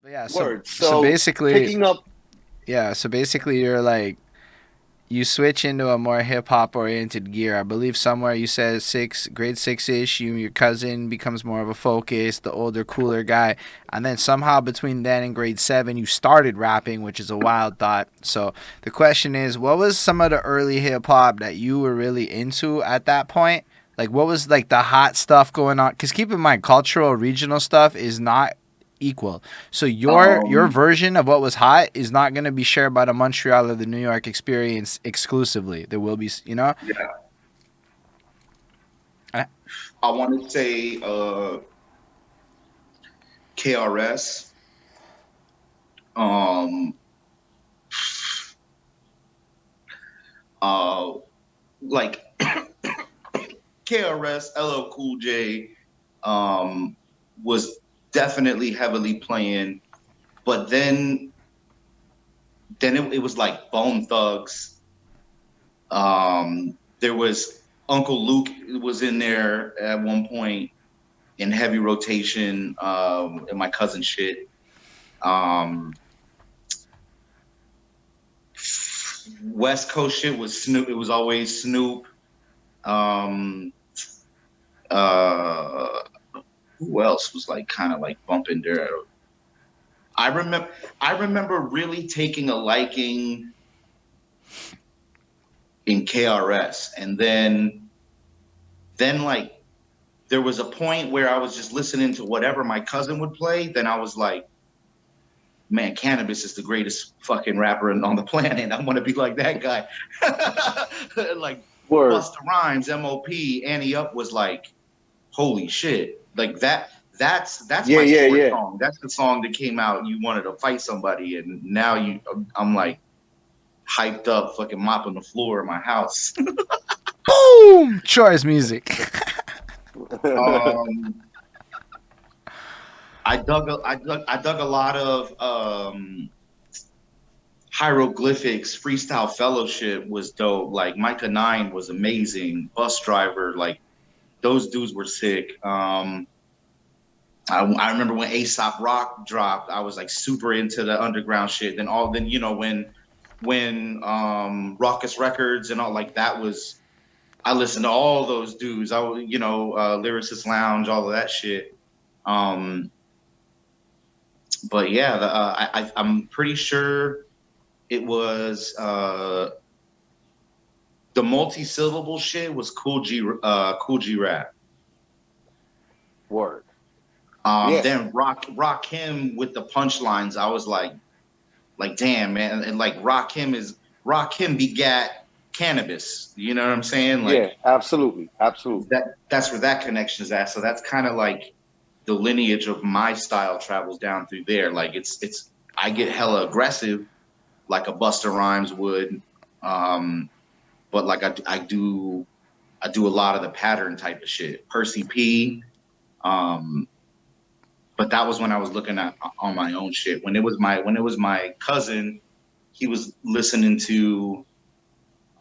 But yeah, Word. so So basically, picking up, yeah, so basically you're like you switch into a more hip hop oriented gear. I believe somewhere you said grade six ish. Your cousin becomes more of a focus, the older, cooler guy, and then somehow between then and grade seven, you started rapping, which is a wild thought. So the question is, what was some of the early hip hop that you were really into at that point? Like, what was like the hot stuff going on? Because keep in mind, cultural regional stuff is not equal. So your um, version of what was hot is not going to be shared by the Montreal or the New York experience exclusively. There will be, you know. yeah, I, I want to say KRS, um, uh, like KRS, LL Cool J, um, was definitely heavily playing, but then it was like Bone Thugs. There was Uncle Luke was in there at one point in heavy rotation, and my cousin shit. Um, West Coast shit was Snoop. It was always Snoop. Um, uh, who else was like kind of like bumping there? I remember. I remember really taking a liking in KRS, and then like there was a point where I was just listening to whatever my cousin would play. Then I was like, man, Cannabis is the greatest fucking rapper on the planet. I want to be like that guy. Like Word. Busta Rhymes, MOP, Annie Up was like, holy shit. Like that's Yeah, my yeah, sports yeah. song. That's the song that came out. You wanted to fight somebody, and now I'm like hyped up, fucking mopping the floor in my house. boom, choice music. um, I dug a lot of hieroglyphics. Freestyle Fellowship was dope. Like Micah Nine was amazing. Bus Driver, like those dudes were sick. I remember when Aesop Rock dropped, I was like super into the underground shit. Then you know when Raucous Records and all like that was, I listened to all those dudes. Lyricist Lounge, all of that shit. Um, but yeah, I'm pretty sure it was the multi-syllable shit was Cool G Rap. Word. Yeah. Then Rock Him with the punchlines. I was like damn man, and like Rock Him begat Cannabis. You know what I'm saying? Yeah. Like Absolutely. Absolutely. that's where that connection is at. So that's kind of like the lineage of my style travels down through there. Like it's I get hella aggressive like a Buster Rhymes would. Um, but like I do a lot of the pattern type of shit. Percy P. Um, but that was when I was looking at on my own shit. When it was my cousin, he was listening to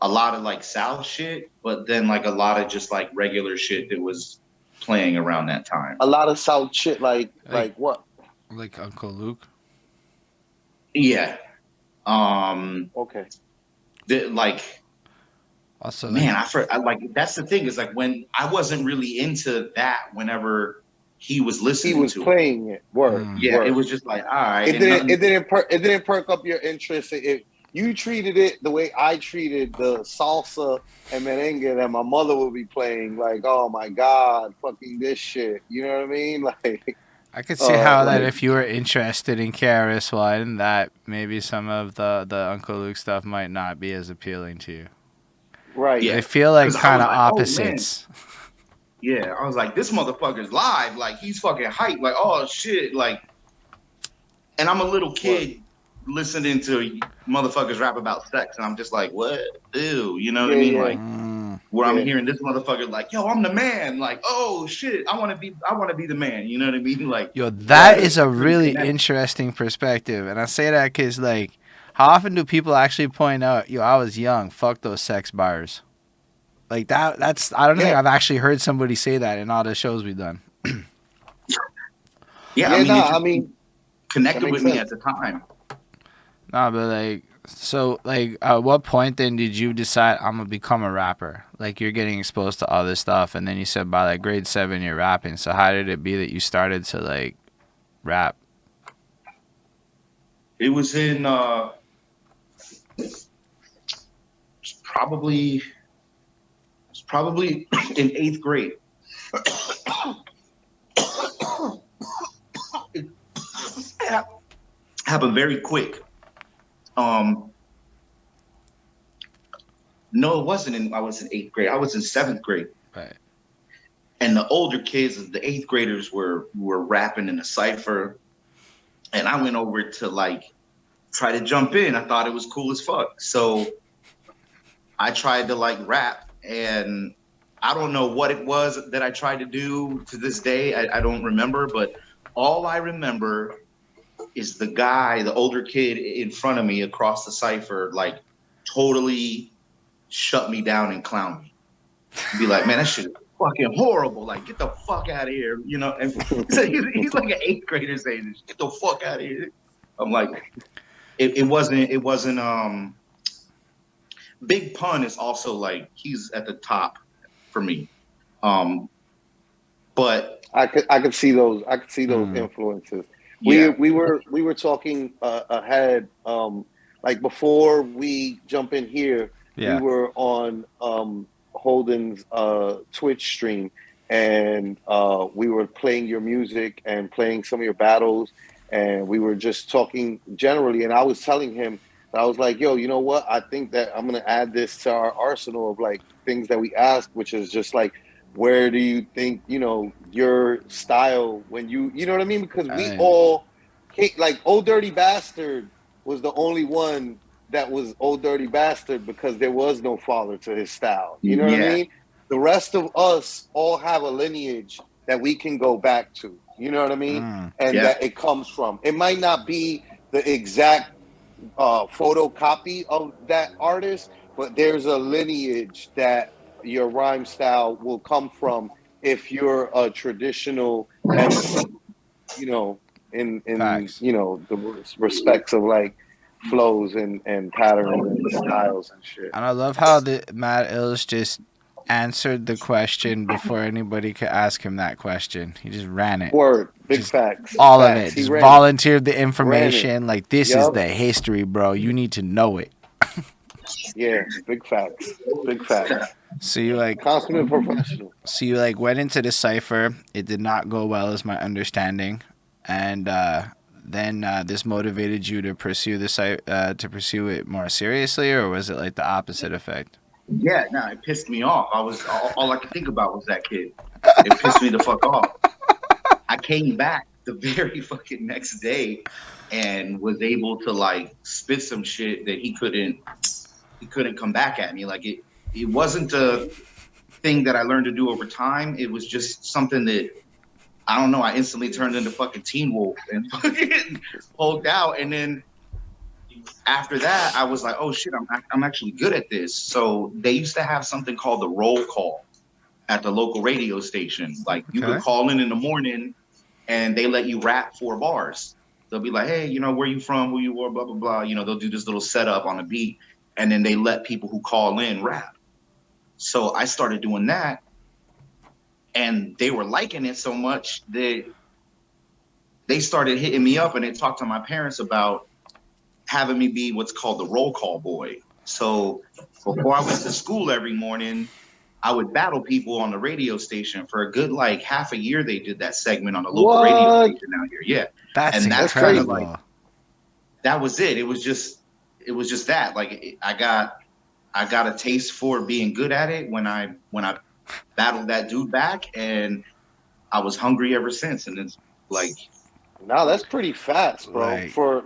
a lot of like South shit, but then like a lot of just like regular shit that was playing around that time. A lot of South shit, like like what? like Uncle Luke. Yeah. Um, Okay. like Also like man, I like that's the thing is like when I wasn't really into that whenever he was He listening was to it. playing it. Word. mm, Yeah, it Word. was just like all right, It and didn't. nothing. It didn't perk up your interest. You treated it the way I treated the salsa and merengue that my mother would be playing. Like, oh my god, fucking this shit. You know what I mean? I could see how that Like if you were interested in KRS One, that maybe some of the Uncle Luke stuff might not be as appealing to you. right. Yeah, They feel like because I kind was of like, oh man, opposites. yeah, I was like, this motherfucker's live, like he's fucking hype, like oh shit, like, and I'm a little Word. kid listening to motherfuckers rap about sex, and I'm just like, what? Ew, you know what I Yeah. mean? Yeah. Like Mm. where I'm Yeah. hearing this motherfucker like, yo, I'm the man, like, oh shit, I want to be the man, you know what I mean? Like Yo, that's that Right. is a a pretty really connected. interesting perspective, and I say that because like, how often do people actually point out, "Yo, I was young. Fuck those sex bars." Like that. That's I don't think Yeah. I've actually heard somebody say that in all the shows we've done. Yeah, I Yeah. mean, it Nah. I just mean, connected with me at the time. Nah, but like, so like, at what point then did you decide I'm gonna become a rapper? Like, you're getting exposed to all this stuff, and then you said by like grade 7 you're rapping. So how did it be that you started to like rap? It was in probably in 8th grade. It happened very quick. No, it wasn't I was in 8th grade. I was in 7th grade. Right. And the older kids, the 8th graders were rapping in a cypher. And I went over to like try to jump in. I thought it was cool as fuck. So I tried to like rap, and I don't know what it was that I tried to do to this day. I don't remember, but all I remember is the older kid in front of me across the cypher, like totally shut me down and clown me. Be like, man, that shit is fucking horrible. Like, get the fuck out of here, you know? And so he's like an 8th grader saying this, get the fuck out of here. I'm like, it wasn't Big Pun is also like, he's at the top for me. But I could see those influences. yeah. We were talking ahead, like before we jump in here, we were on Holden's Twitch stream, and we were playing your music and playing some of your battles, and we were just talking generally, and I was telling him that I was like, yo, you know what? I think that I'm gonna add this to our arsenal of like things that we ask, which is just like, where do you think, you know, your style when you know what I mean? Because we all like Old Dirty Bastard was the only one that was Old Dirty Bastard because there was no father to his style. You know what I mean? The rest of us all have a lineage that we can go back to. You know what I mean? And that it comes from. It might not be the exact photocopy of that artist, but there's a lineage that your rhyme style will come from if you're a traditional MC, you know, in you know, the respects of like flows and patterns and styles and shit. And I love how the Madd Illz just answered the question before anybody could ask him that question. He just ran it. Word, big just facts. All facts. of it. He Just volunteered the ran information. Like, this is the history, bro. You need to know it. Yeah, big facts. Big facts. So you like consummate professional. So you like went into the cipher. It did not go well, is my understanding, and then this motivated you to pursue to pursue it more seriously, or was it like the opposite effect? Yeah, no, it pissed me off. I was all I could think about was that kid. It pissed me the fuck off. I came back the very fucking next day and was able to like spit some shit that he couldn't come back at me. Like it wasn't a thing that I learned to do over time. It was just something that, I don't know, I instantly turned into fucking Teen Wolf and fucking hulked out. And then after that, I was like, oh shit, I'm actually good at this. So they used to have something called the roll call at the local radio station. Like you could call in the morning and they let you rap 4 bars. They'll be like, hey, you know, where you from, who you are, blah, blah, blah. You know, they'll do this little setup on a beat, and then they let people who call in rap. So I started doing that, and they were liking it so much that they started hitting me up, and they talked to my parents about having me be what's called the roll call boy. So before I went to school every morning, I would battle people on the radio station for a good like half a year. They did that segment on a local radio station out here. Yeah. That's incredible. Kind of like, that was it. It was just that. Like I got a taste for being good at it when I battled that dude back, and I was hungry ever since. And it's like, no, that's pretty fast, bro. Like, for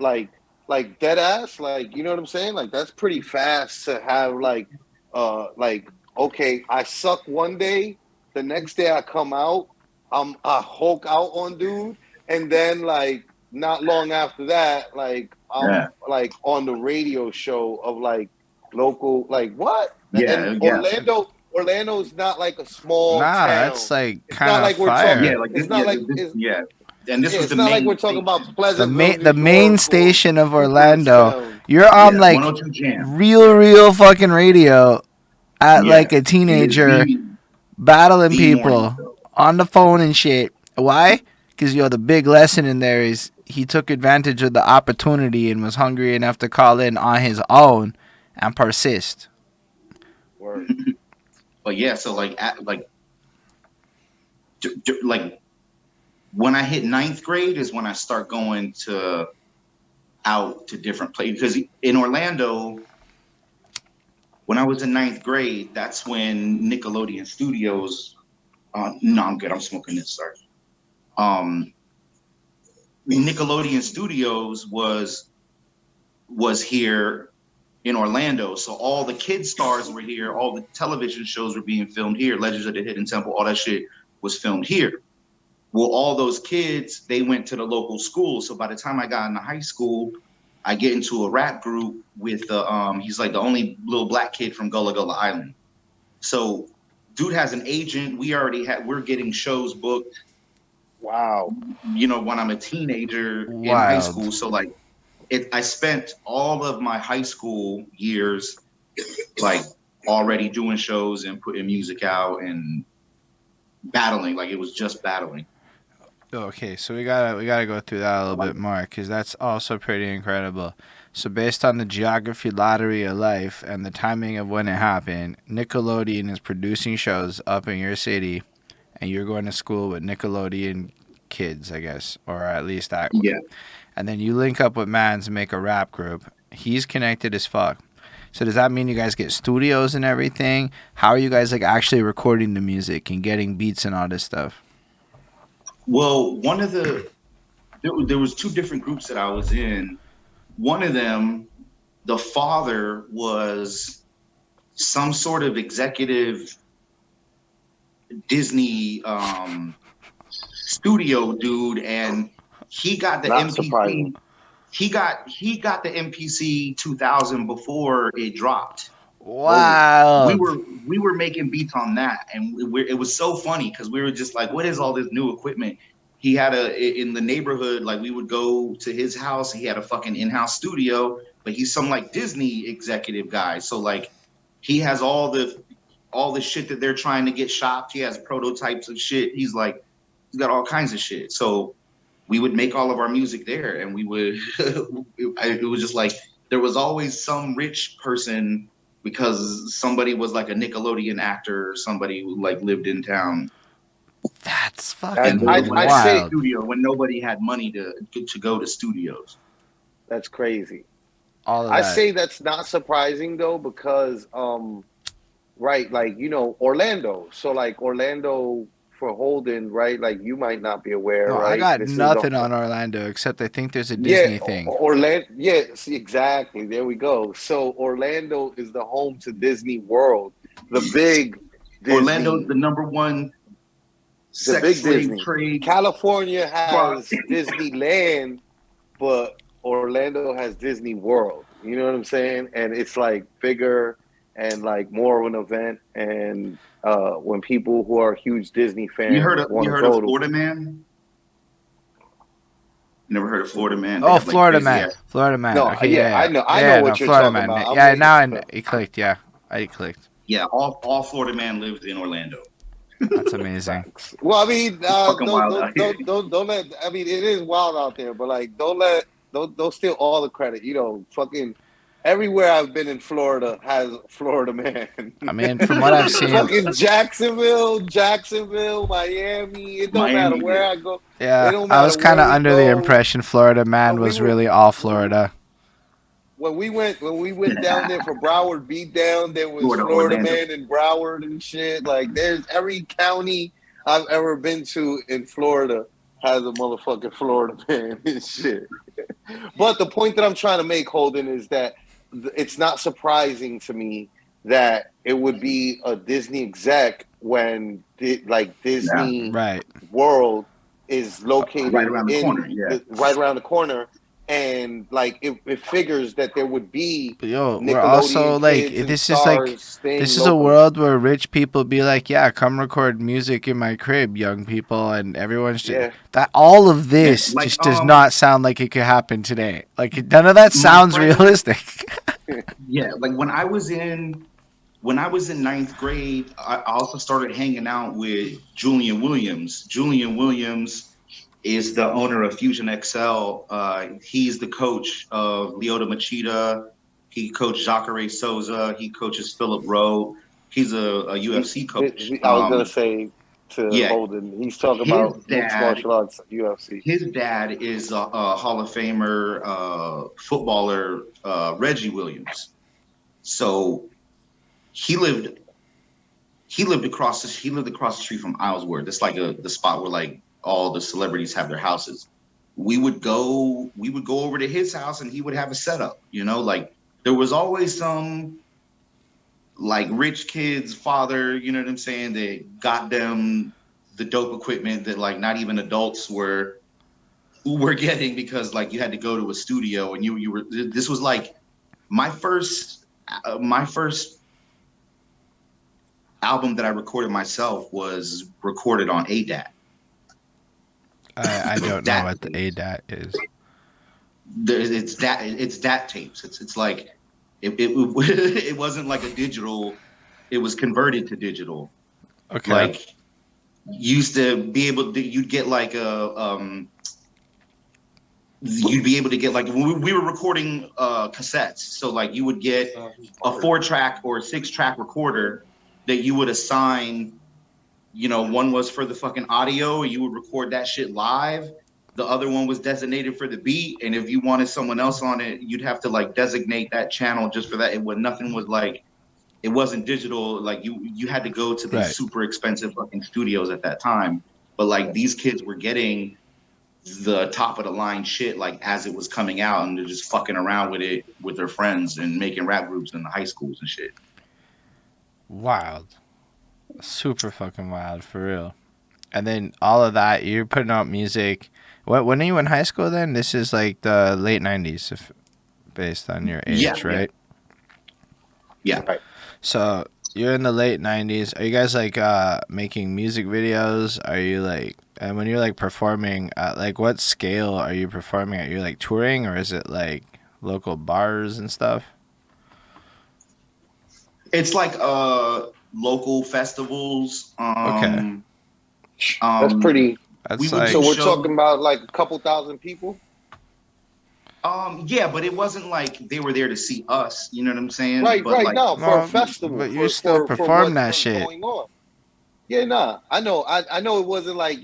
like dead ass, like, you know what I'm saying? Like that's pretty fast to have like okay, I suck one day, the next day I come out, I hulk out on dude, and then like not long after that, like I'm like on the radio show of like local, like what? Yeah, and Orlando's not like a small town. It's like it's kind not of like we're fire. talking. Yeah, like it's not like yeah. and this Yeah, was it's the not like main we're talking about Pleasantville, the New main York, station of or Orlando. Cooperstown. You're on yeah, like 102 Jam. real fucking radio at Yeah, like a it is teenager battling the morning people show. on the phone and shit. Why? Because the big lesson in there is he took advantage of the opportunity and was hungry enough to call in on his own and persist. Word. But yeah, so like like when I hit ninth grade is when I start going to out to different places, because in Orlando, when I was in ninth grade, that's when Nickelodeon Studios. No, I'm good. I'm smoking this. Sorry. Um, Nickelodeon Studios was here in Orlando, so all the kid stars were here. All the television shows were being filmed here. Legends of the Hidden Temple, all that shit was filmed here. Well, all those kids, they went to the local school. So by the time I got into high school, I get into a rap group with he's like the only little black kid from Gullah Gullah Island. So dude has an agent. We're getting shows booked, Wow. when I'm a teenager in high Wild. school. So like I spent all of my high school years like already doing shows and putting music out and battling. Like it was just battling. Okay, so we gotta go through that a little bit more because that's also pretty incredible. So based on the geography lottery of life and the timing of when it happened, Nickelodeon is producing shows up in your city, and you're going to school with Nickelodeon Kids, I guess, or at least that. Yeah. And then you link up with Mads and make a rap group. He's connected as fuck. So does that mean you guys get studios and everything? How are you guys like actually recording the music and getting beats and all this stuff? Well, there was two different groups that I was in. One of them, the father was some sort of executive Disney studio dude, and he got the Not MPC. surprising. He got the MPC 2000 before it dropped. Wow. We were making beats on that, and it was so funny because we were just like, what is all this new equipment? He had in the neighborhood, like we would go to his house. He had a fucking in-house studio, but he's some like Disney executive guy. So like he has all the shit that they're trying to get shopped. He has prototypes of shit. He's got all kinds of shit. So we would make all of our music there, and we would it was just like there was always some rich person because somebody was like a Nickelodeon actor or somebody who like lived in town. That's fucking I wild. say Studio when nobody had money to go to studios. that's crazy. All of I that. say that's not surprising though, because right, like Orlando. So like Orlando for Holden, right? Like you might not be aware, No, right? I got This is nothing on Orlando except I think there's a Disney thing. Orlando. Yes, exactly. There we go. So Orlando is the home to Disney World, the big Disney. Orlando's the number one The big slave Disney. trade. California has Disneyland, but Orlando has Disney World. You know what I'm saying? And it's like bigger and like more of an event. And when people who are huge Disney fans You heard of to Florida Man? Never heard of Florida Man? Oh, Florida Man. Florida Man. No, okay, yeah, I know what you're Florida talking Man. about. Yeah, now it clicked. Yeah, I clicked. Yeah, all Florida Man lives in Orlando. That's amazing. Well, I mean, fucking wild out here. don't let. I mean, it is wild out there, but like, don't steal all the credit. Fucking everywhere I've been in Florida has Florida Man. I mean, from what I've seen, fucking Jacksonville, Miami. It don't matter where I go. Yeah, it don't matter I was kind of under the impression Florida Man was really all Florida. When we went down there for Broward Beatdown, there was Florida Man in Broward and shit. Like, there's every county I've ever been to in Florida has a motherfucking Florida Man and shit. But the point that I'm trying to make, Holden, is that it's not surprising to me that it would be a Disney exec when Disney World is located right around the corner. Yeah, right around the corner. and like it figures that there would be But yo, we're also Nickelodeon like, kids and this is like, stars staying this is a locally. world where rich people be like, yeah, come record music in my crib, young people, and everyone's just, Yeah, that all of Yeah, this like just does not sound like it could happen today. Like none of that my sounds friend, realistic. yeah, like when I was in ninth grade, I also started hanging out with Julian Williams. Julian Williams is the owner of Fusion XL. He's the coach of Lyoto Machida. He coached Jacare Souza. He coaches Philip Rowe. He's a UFC coach. I was gonna say to Yeah, Holden, he's talking his about mixed dad martial arts, UFC. his dad is a Hall of Famer footballer, Reggie Williams. So he lived across the street from Islesworth. It's like the spot where like all the celebrities have their houses. We would go over to his house and he would have a setup, like there was always some like rich kid's father, you know what I'm saying, that got them the dope equipment that like not even adults were getting, because like you had to go to a studio and you were, this was like my first album that I recorded myself was recorded on ADAT. I don't know DAT what the tapes. ADAT is. It's DAT tapes. It's like it wasn't like a digital. It was converted to digital. Okay. Like you used to be able to, you'd get like you'd be able to get like when we were recording cassettes. So like you would get a 4-track or a 6-track recorder that you would assign. One was for the fucking audio. You would record that shit live. The other one was designated for the beat, and if you wanted someone else on it, you'd have to like designate that channel just for that. Nothing was like, it wasn't digital. Like you had to go to these Right. super expensive fucking studios at that time. But like these kids were getting the top of the line shit like as it was coming out, and they're just fucking around with it with their friends and making rap groups in the high schools and shit. Wild. Super fucking wild, for real. And then all of that, you're putting out music. When are you in high school then? This is like the late 90s, if based on your Yeah, age, right? yeah. Right. So you're in the late 90s. Are you guys like making music videos? Are you like, and when you're like performing, like what scale are you performing at? You're like touring, or is it like local bars and stuff? It's like local festivals. Okay. That's pretty. We That's would like, So do we're shows. talking about like a couple thousand people. Yeah, but it wasn't like they were there to see us. You know what I'm saying? Right, But right. like, Now for a no, festival, but you still for perform that what's shit. going on. Yeah, nah. I know. I know it wasn't like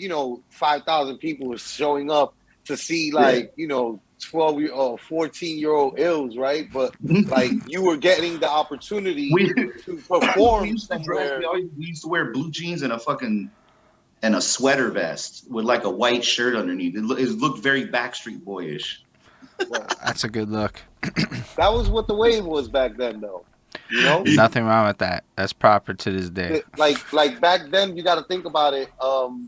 5,000 people was showing up to see yeah. like 12-year or 14-year-old Ills, right? But like you were getting the opportunity we to we perform used to dress. somewhere. We used to wear blue jeans and a sweater vest with like a white shirt underneath. It looked very Backstreet Boyish. Right. That's a good look. That was what the wave was back then, though. You know, Nothing wrong with that. That's proper to this day. like back then, you got to think about it.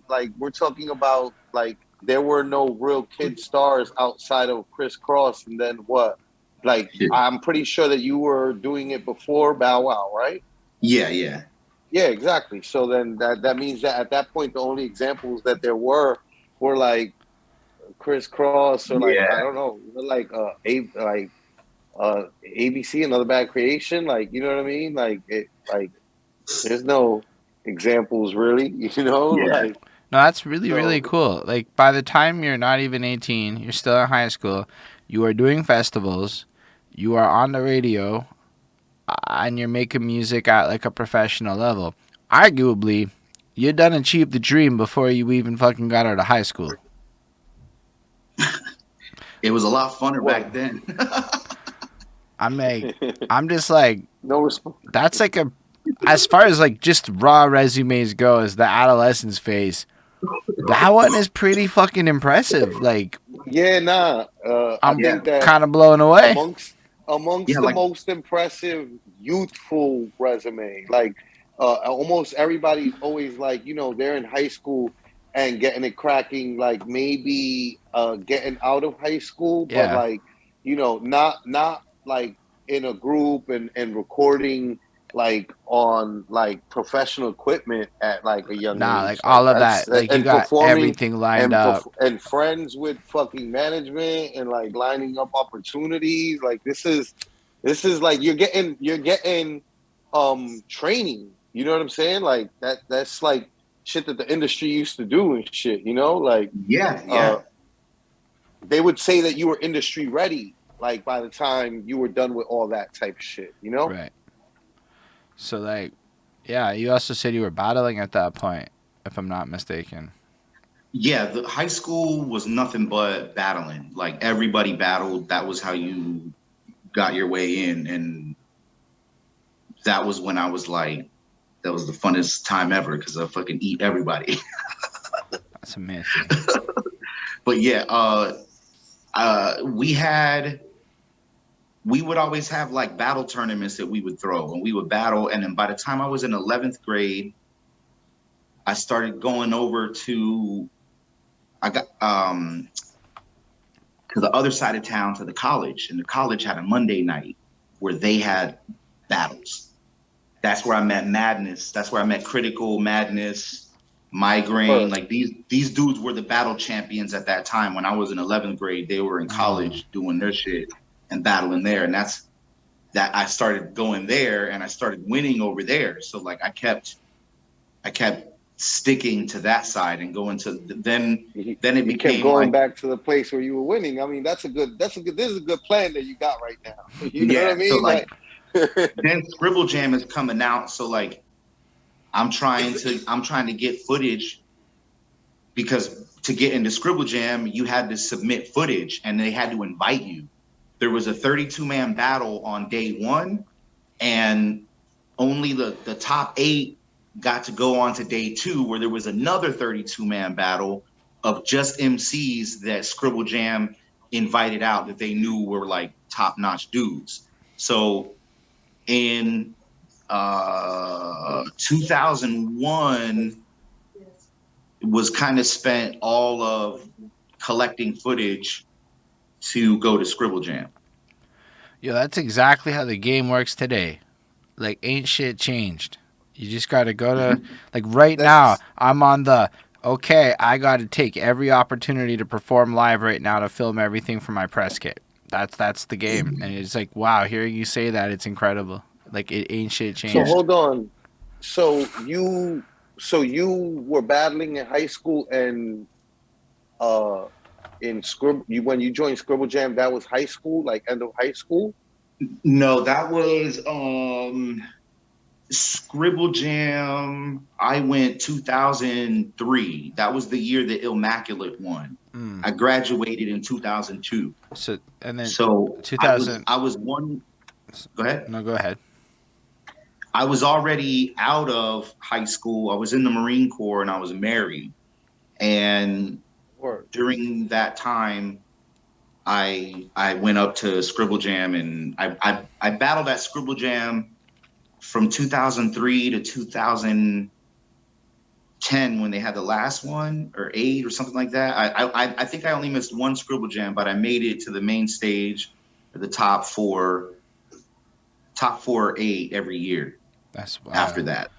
Like we're talking about like there were no real kid stars outside of Chris Cross, and then what? Like Yeah, I'm pretty sure that you were doing it before Bow Wow, right? yeah. Yeah, exactly. So then that means that at that point, the only examples that there were like Chris Cross or like I Yeah. don't know, ABC, Another Bad Creation, like you know what I mean? Like there's no examples really, Yeah. like No, that's really, really so cool. Like, by the time you're not even 18, you're still in high school, you are doing festivals, you are on the radio, and you're making music at, like, a professional level. Arguably, you done achieved the dream before you even fucking got out of high school. It was a lot funner what? back then. I'm like, I'm just like, No response. that's like a, as far as, like, just raw resumes go, as the adolescence phase, that one is pretty fucking impressive. Like, Yeah, nah. I I'm Yeah. think that kind of blown away. amongst Yeah, the like most impressive youthful resume, like almost everybody's always like, they're in high school and getting it cracking, like maybe getting out of high school, but Yeah. like, you know, not like in a group and recording like on like professional equipment at like a young Nah, like age. Like all of that's that. Like you and got performing everything lined up. and friends with fucking management and like lining up opportunities. Like this is like you're getting training. You know what I'm saying? Like that's like shit that the industry used to do and shit, you know? Like Yeah, yeah. they would say that you were industry ready, like by the time you were done with all that type of shit, you know? Right. So like, yeah, you also said you were battling at that point, if I'm not mistaken. Yeah, the high school was nothing but battling. Like everybody battled. That was how you got your way in. And that was when I was like, that was the funnest time ever because I fucking eat everybody. That's amazing. But yeah, we would always have like battle tournaments that we would throw and we would battle. And then by the time I was in 11th grade, I started going over to, I got, to the other side of town to the college. And the college had a Monday night where they had battles. That's where I met Madness. That's where I met Critical, Madness, Migraine. Like these dudes were the battle champions at that time. When I was in 11th grade, they were in college doing their shit and battling there. And that's that I started going there and I started winning over there. So like I kept sticking to that side and going to then it became kept going like, back to the place where you were winning. I mean, this is a good plan that you got right now. You know what I mean? So like then Scribble Jam is coming out. So like I'm trying to get footage because to get into Scribble Jam, you had to submit footage and they had to invite you. There was a 32-man battle on day one, and only the top 8 got to go on to day 2, where there was another 32-man battle of just MCs that Scribble Jam invited out that they knew were like top-notch dudes. So in 2001 was kind of spent all of collecting footage to go to Scribble Jam. Yo, that's exactly how the game works today. Like, ain't shit changed. You just got to go to, like, right now, I'm on the, okay, I got to take every opportunity to perform live right now to film everything for my press kit. That's the game. And it's like, wow, hearing you say that, it's incredible. Like, it ain't shit changed. So hold on. So you were battling in high school and in Scribble, when you joined Scribble Jam, that was high school, like end of high school? No, that was Scribble Jam. I went 2003. That was the year that Immaculate won. I graduated in 2002. So and then 2000. I was one. Go ahead. No, go ahead. I was already out of high school. I was in the Marine Corps and I was married. And during that time, I went up to Scribble Jam and I battled at Scribble Jam from 2003 to 2010 when they had the last one, or 8 or something like that. I think I only missed one Scribble Jam, but I made it to the main stage, the top 4 or 8 every year. That's wow. After that.